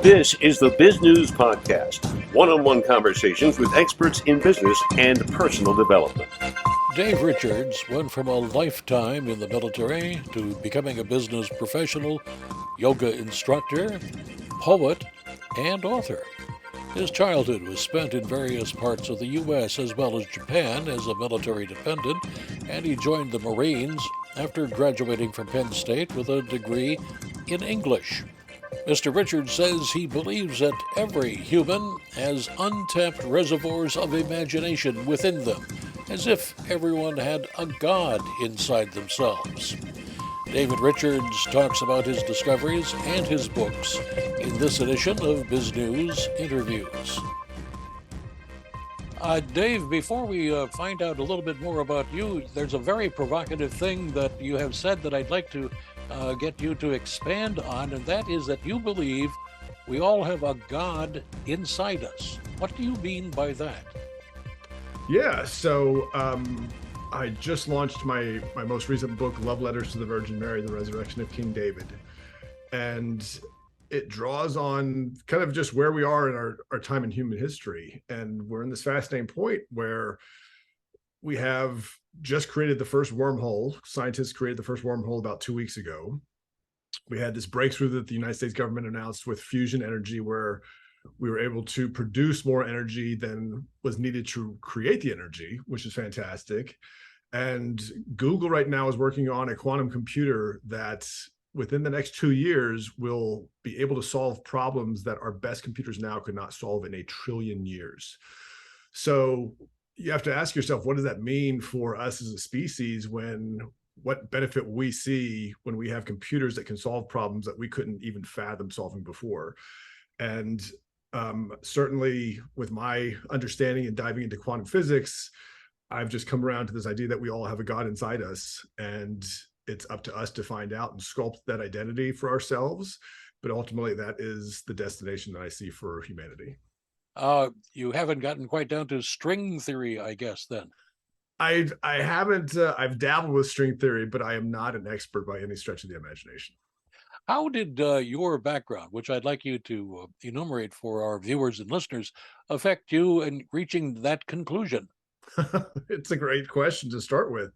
This is the Biz News Podcast, one-on-one conversations with experts in business and personal development. Dave Richards went from a lifetime in the military to becoming a business professional, yoga instructor, poet, and author. His childhood was spent in various parts of the U.S. as well as Japan as a military dependent, and he joined the Marines after graduating from Penn State with a degree in English. Mr. Richards says he believes that every human has untapped reservoirs of imagination within them, as if everyone had a god inside themselves. David Richards talks about his discoveries and his books in this edition of Biz News Interviews. Dave, before we find out a little bit more about you, there's a very provocative thing that you have said that I'd like to get you to expand on, and that is that you believe we all have a God inside us. What do you mean by that? Yeah, so I just launched my most recent book, Love Letters to the Virgin Mary, The Resurrection of King David. And it draws on kind of just where we are in our time in human history. And we're in this fascinating point where we have just created the first wormhole. Scientists created the first wormhole about 2 weeks ago. We had this breakthrough that the United States government announced with fusion energy, where we were able to produce more energy than was needed to create the energy, which is fantastic. And Google right now is working on a quantum computer that within the next 2 years will be able to solve problems that our best computers now could not solve in 1 trillion years. So you have to ask yourself, what does that mean for us as a species? What benefit we see when we have computers that can solve problems that we couldn't even fathom solving before? And certainly with my understanding and diving into quantum physics, I've just come around to this idea that we all have a God inside us, and it's up to us to find out and sculpt that identity for ourselves. But ultimately, that is the destination that I see for humanity. You haven't gotten quite down to string theory, I guess, then. I haven't, I've dabbled with string theory, but I am not an expert by any stretch of the imagination. How did your background, which I'd like you to enumerate for our viewers and listeners, affect you in reaching that conclusion? It's a great question to start with.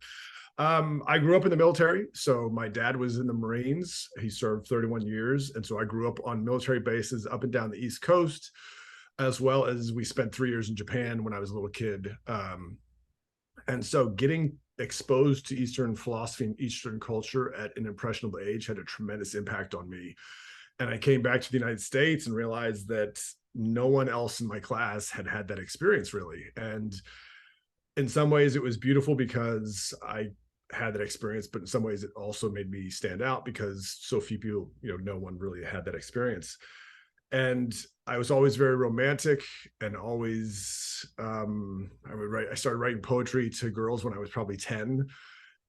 I grew up in the military. So my dad was in the Marines. He served 31 years. And so I grew up on military bases up and down the East Coast, as well as we spent 3 years in Japan when I was a little kid. And so getting exposed to Eastern philosophy and Eastern culture at an impressionable age had a tremendous impact on me. And I came back to the United States and realized that no one else in my class had had that experience, really. And in some ways it was beautiful because I had that experience, but in some ways it also made me stand out because so few people, no one really had that experience. And I was always very romantic and always, I started writing poetry to girls when I was probably 10.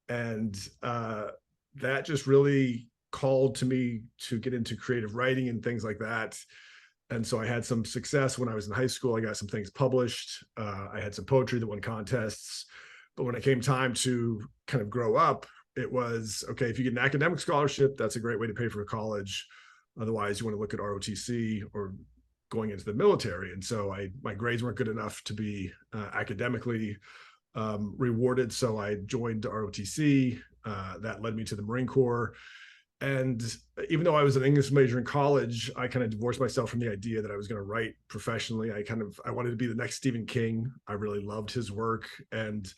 And that just really called to me to get into creative writing and things like that. And so I had some success when I was in high school. I got some things published. I had some poetry that won contests. But when it came time to kind of grow up, it was, okay, if you get an academic scholarship, that's a great way to pay for college. Otherwise, you want to look at ROTC or going into the military. And so my grades weren't good enough to be academically rewarded. So I joined ROTC. That led me to the Marine Corps. And even though I was an English major in college, I kind of divorced myself from the idea that I was going to write professionally. I wanted to be the next Stephen King. I really loved his work and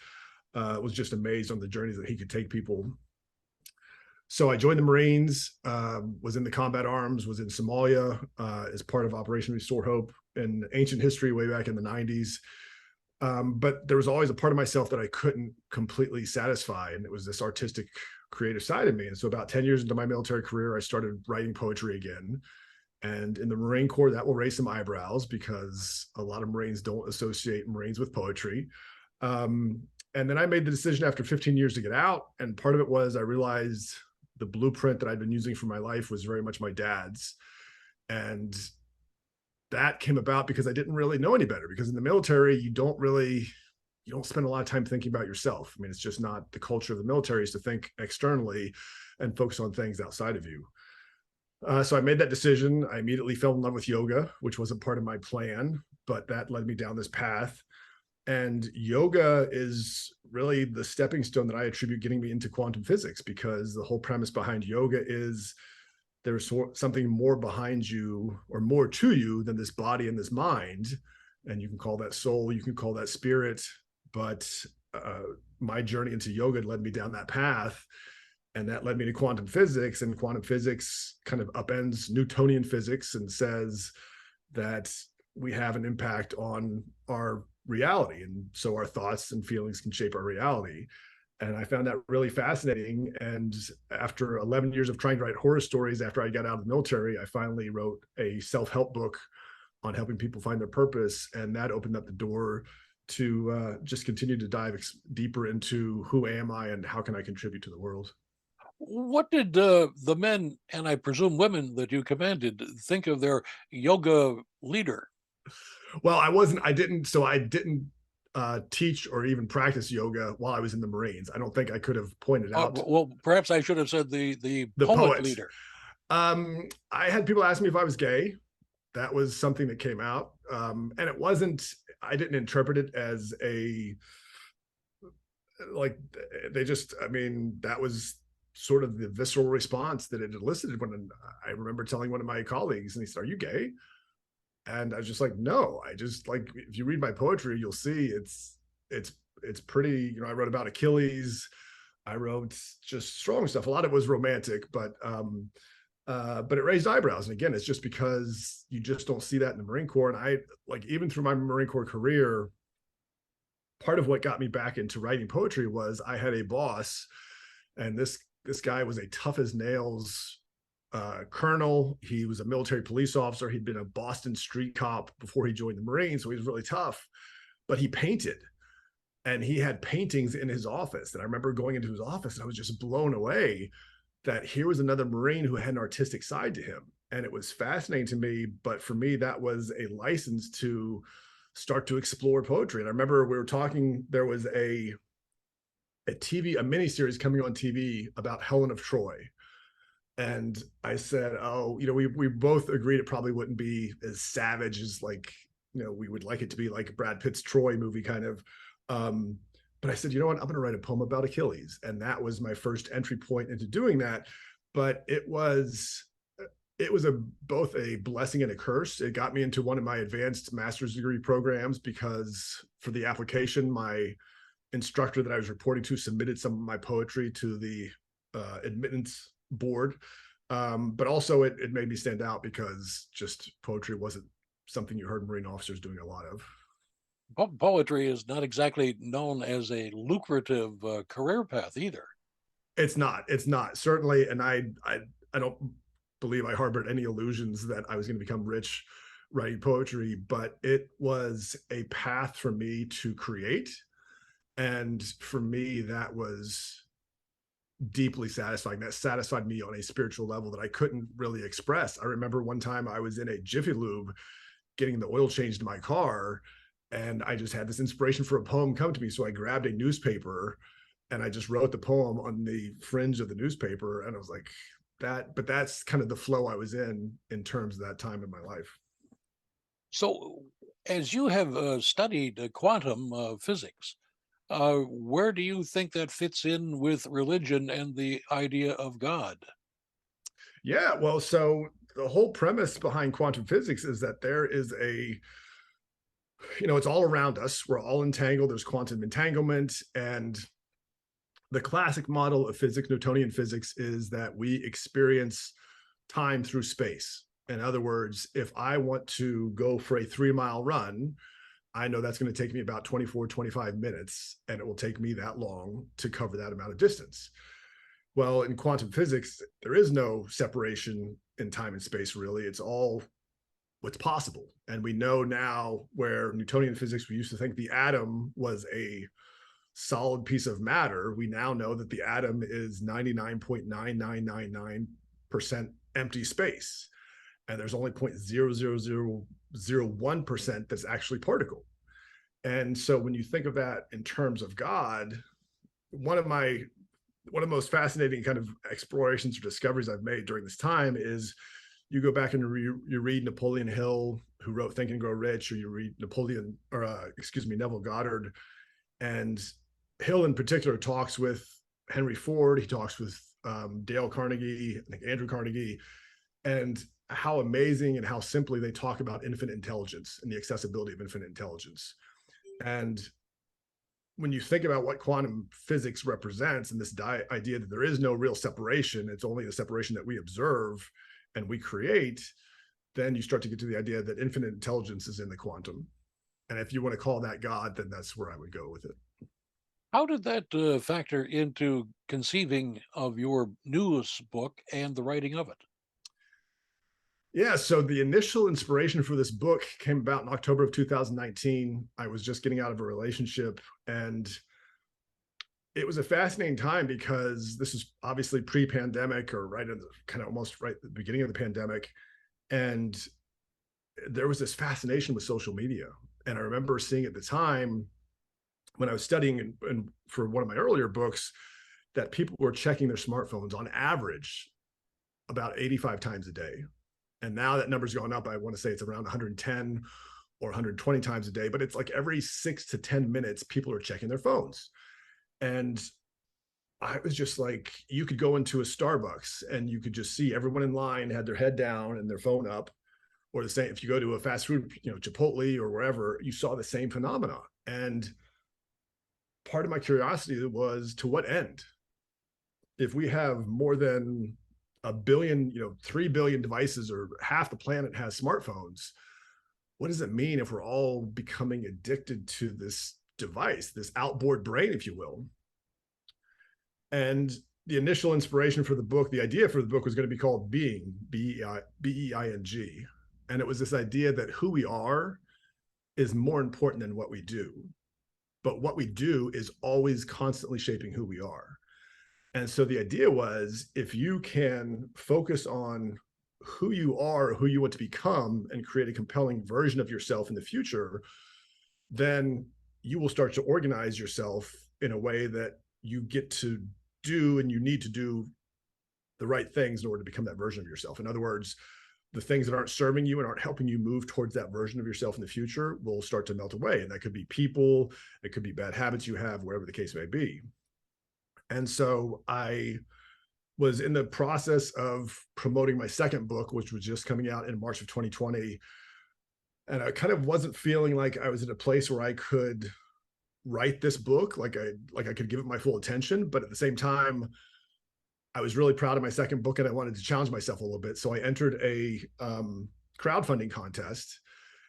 was just amazed on the journeys that he could take people. So I joined the Marines, was in the combat arms, was in Somalia as part of Operation Restore Hope in ancient history way back in the 90s. But there was always a part of myself that I couldn't completely satisfy. And it was this artistic, creative side of me. And so about 10 years into my military career, I started writing poetry again. And in the Marine Corps, that will raise some eyebrows because a lot of Marines don't associate Marines with poetry. And then I made the decision after 15 years to get out. And part of it was I realized the blueprint that I'd been using for my life was very much my dad's. And that came about because I didn't really know any better, because in the military, you you don't spend a lot of time thinking about yourself. I mean, it's just not the culture of the military is to think externally and focus on things outside of you. So I made that decision. I immediately fell in love with yoga, which wasn't part of my plan, but that led me down this path. And yoga is really the stepping stone that I attribute getting me into quantum physics, because the whole premise behind yoga is there's something more behind you or more to you than this body and this mind. And you can call that soul, you can call that spirit. But my journey into yoga led me down that path. And that led me to quantum physics. And quantum physics kind of upends Newtonian physics and says that we have an impact on our reality. And so our thoughts and feelings can shape our reality. And I found that really fascinating. And after 11 years of trying to write horror stories after I got out of the military, I finally wrote a self-help book on helping people find their purpose. And that opened up the door to just continue to dive deeper into who am I and how can I contribute to the world. What did the men, and I presume women, that you commanded think of their yoga leader? Well, I didn't teach or even practice yoga while I was in the Marines. I don't think I could have pointed out. Well, perhaps I should have said the poet leader. I had people ask me if I was gay. That was something that came out. And it wasn't, I didn't interpret it as that was sort of the visceral response that it elicited when I remember telling one of my colleagues, and he said, "Are you gay?" And I was just like, "No, I just like, if you read my poetry, you'll see it's pretty, I wrote about Achilles. I wrote just strong stuff. A lot of it was romantic, but it raised eyebrows. And again, it's just because you just don't see that in the Marine Corps. And I, like, even through my Marine Corps career, part of what got me back into writing poetry was I had a boss, and this guy was a tough as nails colonel. He was a military police officer. He'd been a Boston street cop before he joined the Marines, so he was really tough. But he painted, and he had paintings in his office. And I remember going into his office, and I was just blown away that here was another Marine who had an artistic side to him. And it was fascinating to me. But for me, that was a license to start to explore poetry. And I remember we were talking, there was a miniseries coming on TV about Helen of Troy. And I said, we both agreed it probably wouldn't be as savage as, like, we would like it to be like Brad Pitt's Troy movie kind of. But I said, you know what, I'm going to write a poem about Achilles. And that was my first entry point into doing that. But it was both a blessing and a curse. It got me into one of my advanced master's degree programs, because for the application, my instructor that I was reporting to submitted some of my poetry to the admittance board. But also it made me stand out because just poetry wasn't something you heard Marine officers doing a lot of. Poetry is not exactly known as a lucrative career path either. It's not certainly. And I don't believe I harbored any illusions that I was going to become rich writing poetry, but it was a path for me to create. And for me, that was deeply satisfying. That satisfied me on a spiritual level that I couldn't really express. I remember one time I was in a Jiffy Lube getting the oil changed in my car, and I just had this inspiration for a poem come to me. So I grabbed a newspaper and I just wrote the poem on the fringe of the newspaper. And I was like, but that's kind of the flow I was in terms of that time in my life. So as you have studied quantum physics, where do you think that fits in with religion and the idea of God? Yeah, well, so the whole premise behind quantum physics is that there is it's all around us. We're all entangled. There's quantum entanglement. And the classic model of physics, Newtonian physics, is that we experience time through space. In other words, if I want to go for a 3-mile run, I know that's going to take me about 24, 25 minutes, and it will take me that long to cover that amount of distance. Well, in quantum physics, there is no separation in time and space, really. It's all what's possible. And we know now, where Newtonian physics, we used to think the atom was a solid piece of matter. We now know that the atom is 99.9999% empty space. And there's only 0.00001% that's actually particle. And so when you think of that in terms of God, one of the most fascinating kind of explorations or discoveries I've made during this time is you go back and you read Napoleon Hill, who wrote Think and Grow Rich, or you read Neville Goddard. And Hill in particular talks with Henry Ford. He talks with Dale Carnegie, I think Andrew Carnegie, and how amazing and how simply they talk about infinite intelligence and the accessibility of infinite intelligence. And when you think about what quantum physics represents and this idea that there is no real separation, it's only the separation that we observe and we create, then you start to get to the idea that infinite intelligence is in the quantum. And if you want to call that God, then that's where I would go with it. How did that factor into conceiving of your newest book and the writing of it? Yeah, so the initial inspiration for this book came about in October of 2019. I was just getting out of a relationship, and it was a fascinating time because this is obviously pre-pandemic, or right in the kind of almost right at the beginning of the pandemic. And there was this fascination with social media. And I remember seeing at the time when I was studying and for one of my earlier books that people were checking their smartphones on average about 85 times a day. And now that number's gone up. I want to say it's around 110 or 120 times a day, but it's like every 6 to 10 minutes, people are checking their phones. And I was just like, you could go into a Starbucks and you could just see everyone in line had their head down and their phone up. Or the same, if you go to a fast food, Chipotle or wherever, you saw the same phenomena. And part of my curiosity was, to what end? If we have more than a billion, 3 billion devices, or half the planet has smartphones, what does it mean if we're all becoming addicted to this device, this outboard brain, if you will? And the initial inspiration for the book, the idea for the book was going to be called Being, Being. And it was this idea that who we are is more important than what we do. But what we do is always constantly shaping who we are. And so the idea was, if you can focus on who you are, who you want to become, and create a compelling version of yourself in the future, then you will start to organize yourself in a way that you get to do, and you need to do the right things in order to become that version of yourself. In other words, the things that aren't serving you and aren't helping you move towards that version of yourself in the future will start to melt away. And that could be people, it could be bad habits you have, whatever the case may be. And so I was in the process of promoting my second book, which was just coming out in March of 2020. And I kind of wasn't feeling like I was in a place where I could write this book, like I could give it my full attention. But at the same time, I was really proud of my second book and I wanted to challenge myself a little bit. So I entered a crowdfunding contest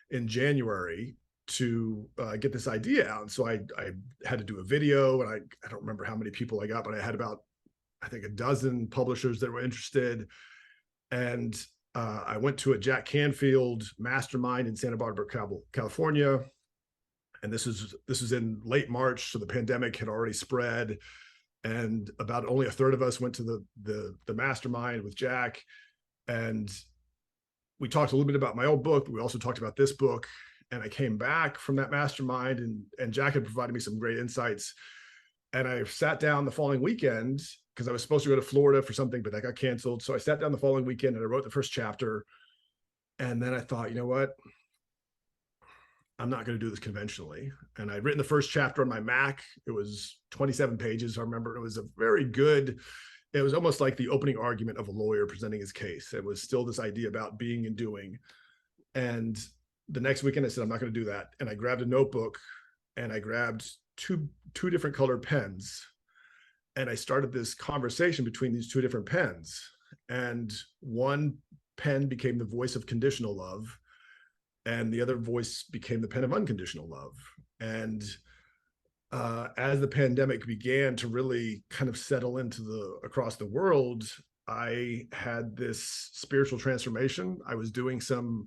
in January to get this idea out. And so I had to do a video, and I don't remember how many people I got, but I had about, I think, a dozen publishers that were interested. And I went to a Jack Canfield mastermind in Santa Barbara, California. And this was in late March. So the pandemic had already spread. And about only a third of us went to the mastermind with Jack. And we talked a little bit about my old book, but we also talked about this book. And I came back from that mastermind, and Jack had provided me some great insights. And I sat down the following weekend, because I was supposed to go to Florida for something, but that got canceled. So I sat down the following weekend and I wrote the first chapter. And then I thought, you know what? I'm not going to do this conventionally. And I'd written the first chapter on my Mac. It was 27 pages. I remember it was it was almost like the opening argument of a lawyer presenting his case. It was still this idea about being and doing. And the next weekend I said, I'm not going to do that. And I grabbed a notebook and I grabbed two different colored pens. And I started this conversation between these two different pens. And one pen became the voice of conditional love, and the other voice became the pen of unconditional love. And as the pandemic began to really kind of settle across the world, I had this spiritual transformation. I was doing some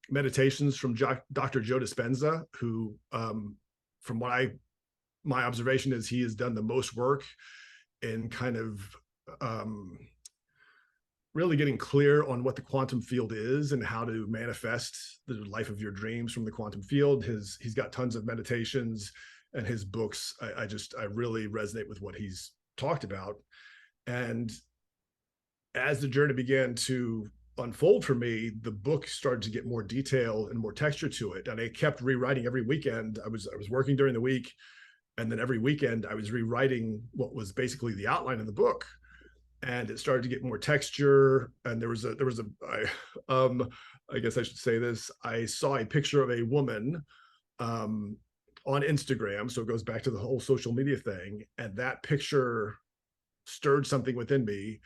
meditations from Dr. Joe Dispenza, who, from what my observation is, he has done the most work in kind of really getting clear on what the quantum field is and how to manifest the life of your dreams from the quantum field. He's got tons of meditations, and his books, I really resonate with what he's talked about. And as the journey began to unfold for me, the book started to get more detail and more texture to it. And I kept rewriting every weekend. I was working during the week, and then every weekend I was rewriting what was basically the outline of the book. And it started to get more texture. And I guess I should say this. I saw a picture of a woman on Instagram. So it goes back to the whole social media thing. And that picture stirred something within me.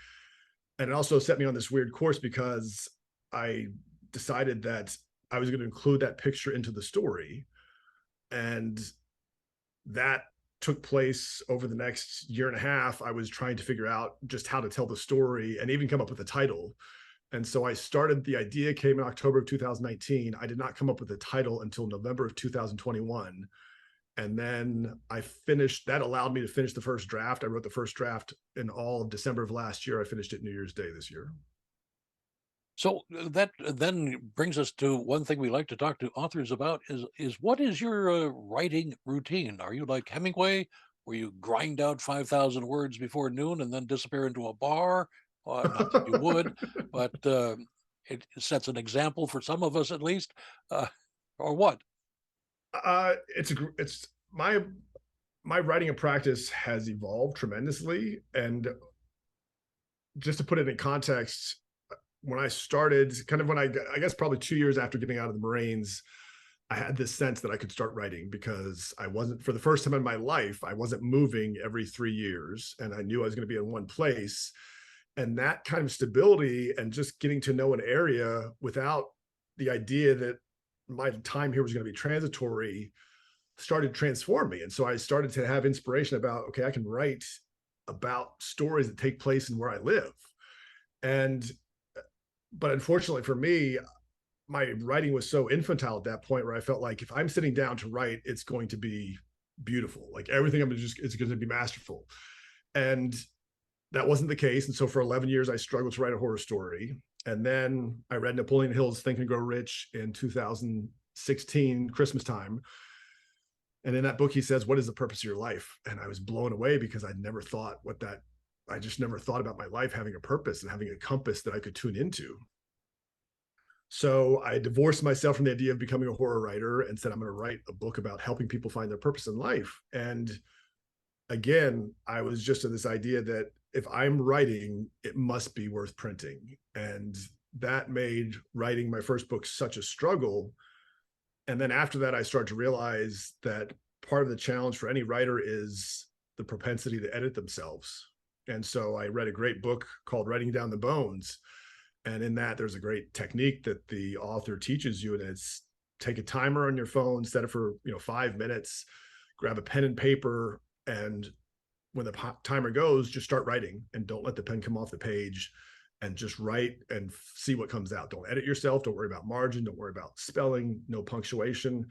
And it also set me on this weird course because I decided that I was going to include that picture into the story. And that took place over the next year and a half. I was trying to figure out just how to tell the story and even come up with a title. And so the idea came in October of 2019. I did not come up with a title until November of 2021. And then that allowed me to finish the first draft. I wrote the first draft in all of December of last year. I finished it New Year's Day this year. So that then brings us to one thing we like to talk to authors about is what is your writing routine? Are you like Hemingway, where you grind out 5,000 words before noon and then disappear into a bar? Not that you would, but it sets an example for some of us at least, or what? It's my writing and practice has evolved tremendously. And just to put it in context, when I started, I guess probably 2 years after getting out of the Marines, I had this sense that I could start writing because for the first time in my life, I wasn't moving every 3 years, and I knew I was going to be in one place. And that kind of stability and just getting to know an area without the idea that my time here was going to be transitory started to transform me. And so I started to have inspiration about, okay, I can write about stories that take place in where I live. But unfortunately for me, my writing was so infantile at that point where I felt like if I'm sitting down to write, it's going to be beautiful. Like everything it's going to be masterful. And that wasn't the case. And so for 11 years, I struggled to write a horror story. And then I read Napoleon Hill's Think and Grow Rich in 2016, Christmas time. And in that book, he says, "What is the purpose of your life?" And I was blown away because I just never thought about my life having a purpose and having a compass that I could tune into. So I divorced myself from the idea of becoming a horror writer and said, I'm going to write a book about helping people find their purpose in life. And again, I was just in this idea that if I'm writing, it must be worth printing. And that made writing my first book such a struggle. And then after that, I started to realize that part of the challenge for any writer is the propensity to edit themselves. And so I read a great book called Writing Down the Bones. And in that, there's a great technique that the author teaches you. And it's take a timer on your phone, set it for 5 minutes, grab a pen and paper. And when the timer goes, just start writing and don't let the pen come off the page, and just write and see what comes out. Don't edit yourself. Don't worry about margin. Don't worry about spelling, no punctuation.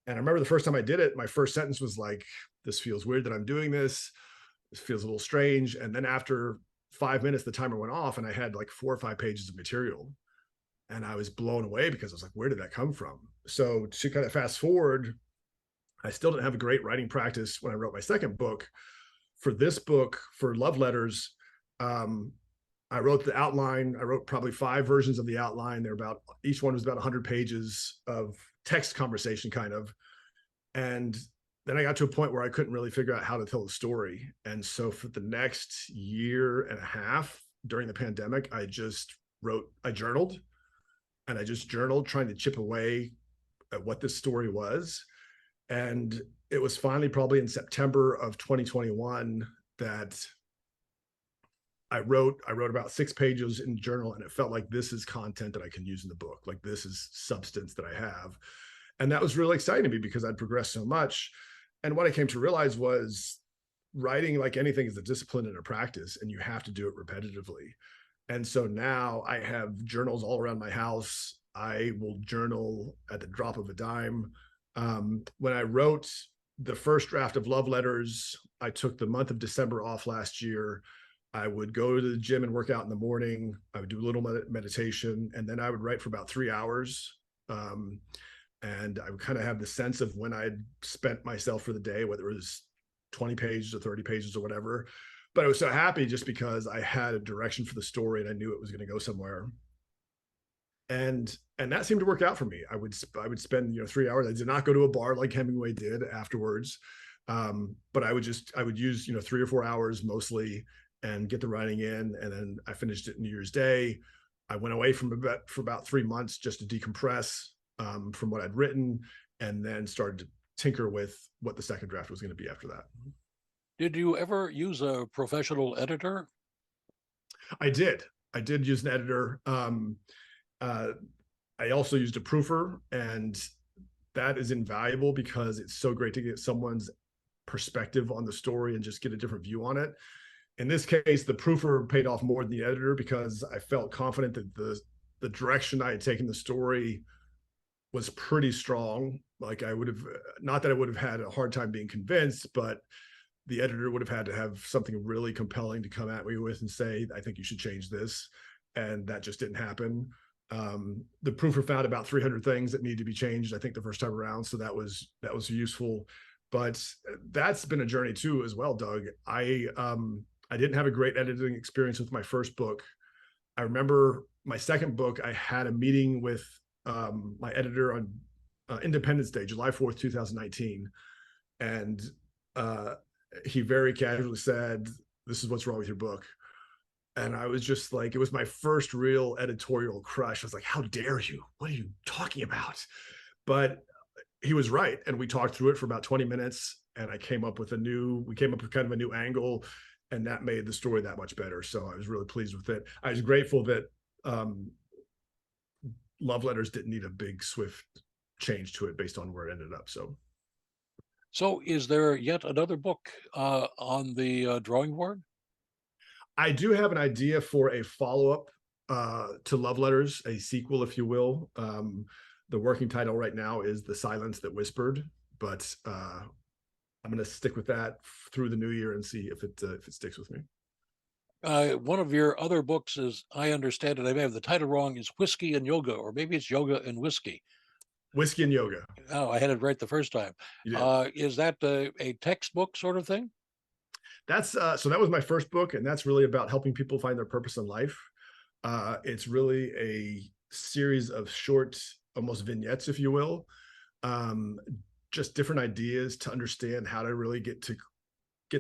And I remember the first time I did it, my first sentence was like, this feels weird that I'm doing this. This feels a little strange. And then after 5 minutes, the timer went off and I had like 4 or 5 pages of material. And I was blown away because I was like, where did that come from? So to kind of fast forward, I still didn't have a great writing practice when I wrote my second book. For this book, for Love Letters, I wrote the outline. I wrote probably 5 versions of the outline. Each one was about 100 pages of text conversation kind of. And then I got to a point where I couldn't really figure out how to tell the story. And so for the next year and a half during the pandemic, I journaled trying to chip away at what this story was. And it was finally probably in September of 2021 that I wrote about 6 pages in the journal, and it felt like this is content that I can use in the book. Like this is substance that I have. And that was really exciting to me because I'd progressed so much. And what I came to realize was writing, like anything, is a discipline and a practice, and you have to do it repetitively. And so now I have journals all around my house. I will journal at the drop of a dime. When I wrote the first draft of Love Letters, I took the month of December off last year. I would go to the gym and work out in the morning. I would do a little meditation, and then I would write for about 3 hours. And I would kind of have the sense of when I'd spent myself for the day, whether it was 20 pages or 30 pages or whatever. But I was so happy just because I had a direction for the story and I knew it was going to go somewhere. And that seemed to work out for me. I would spend 3 hours. I did not go to a bar like Hemingway did afterwards, but I would use 3 or 4 hours mostly and get the writing in. And then I finished it New Year's Day. I went away for about 3 months just to decompress from what I'd written, and then started to tinker with what the second draft was going to be after that. Did you ever use a professional editor? I did use an editor. I also used a proofer, and that is invaluable because it's so great to get someone's perspective on the story and just get a different view on it. In this case, the proofer paid off more than the editor because I felt confident that the direction I had taken the story was pretty strong. Like I would have, not that I would have had a hard time being convinced, but the editor would have had to have something really compelling to come at me with and say, I think you should change this. And that just didn't happen. The proofer found about 300 things that need to be changed, I think, the first time around. So that was useful, but that's been a journey too, as well, Doug. I didn't have a great editing experience with my first book. I remember my second book, I had a meeting with my editor on Independence Day, July 4th, 2019. And he very casually said, "This is what's wrong with your book." And I was just like, it was my first real editorial crush. I was like, how dare you? What are you talking about? But he was right. And we talked through it for about 20 minutes. And we came up with kind of a new angle. And that made the story that much better. So I was really pleased with it. I was grateful that Love Letters didn't need a big, swift change to it based on where it ended up. So is there yet another book on the drawing board? I do have an idea for a follow-up to Love Letters, a sequel, if you will. The working title right now is The Silence That Whispered, but I'm going to stick with that through the new year and see if it sticks with me. One of your other books, as I understand it, I may have the title wrong, is Whiskey and Yoga, or maybe it's Yoga and Whiskey. Whiskey and Yoga. Oh, I had it right the first time. Is that a textbook sort of thing? That's so that was my first book, and that's really about helping people find their purpose in life. It's really a series of short, almost vignettes, if you will, just different ideas to understand how to really get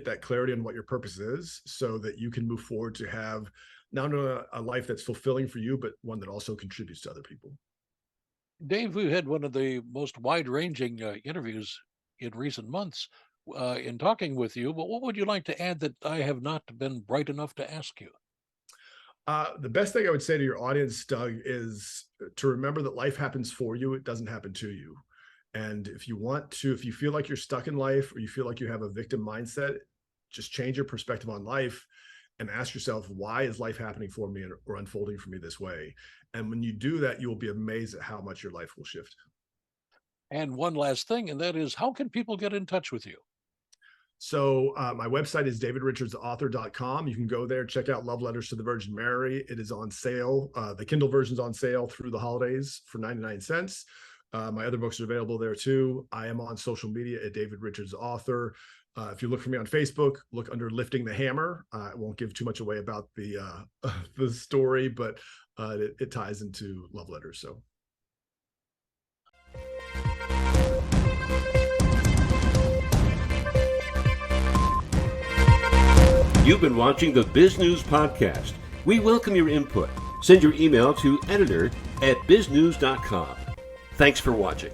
that clarity on what your purpose is, so that you can move forward to have not only a life that's fulfilling for you, but one that also contributes to other people. Dave, we had one of the most wide-ranging interviews in recent months in talking with you, but what would you like to add that I have not been bright enough to ask you? The best thing I would say to your audience, Doug, is to remember that life happens for you. It doesn't happen to you. And if you feel like you're stuck in life, or you feel like you have a victim mindset, just change your perspective on life and ask yourself, why is life happening for me or unfolding for me this way? And when you do that, you will be amazed at how much your life will shift. And one last thing, and that is, how can people get in touch with you? So my website is davidrichardsauthor.com. You can go there, check out Love Letters to the Virgin Mary. It is on sale. The Kindle version's on sale through the holidays for 99 cents. My other books are available there too. I am on social media at David Richards Author. If you look for me on Facebook, look under Lifting the Hammer. I won't give too much away about the story, but it ties into Love Letters. So. You've been watching the Biz News Podcast. We welcome your input. Send your email to editor@biznews.com. Thanks for watching.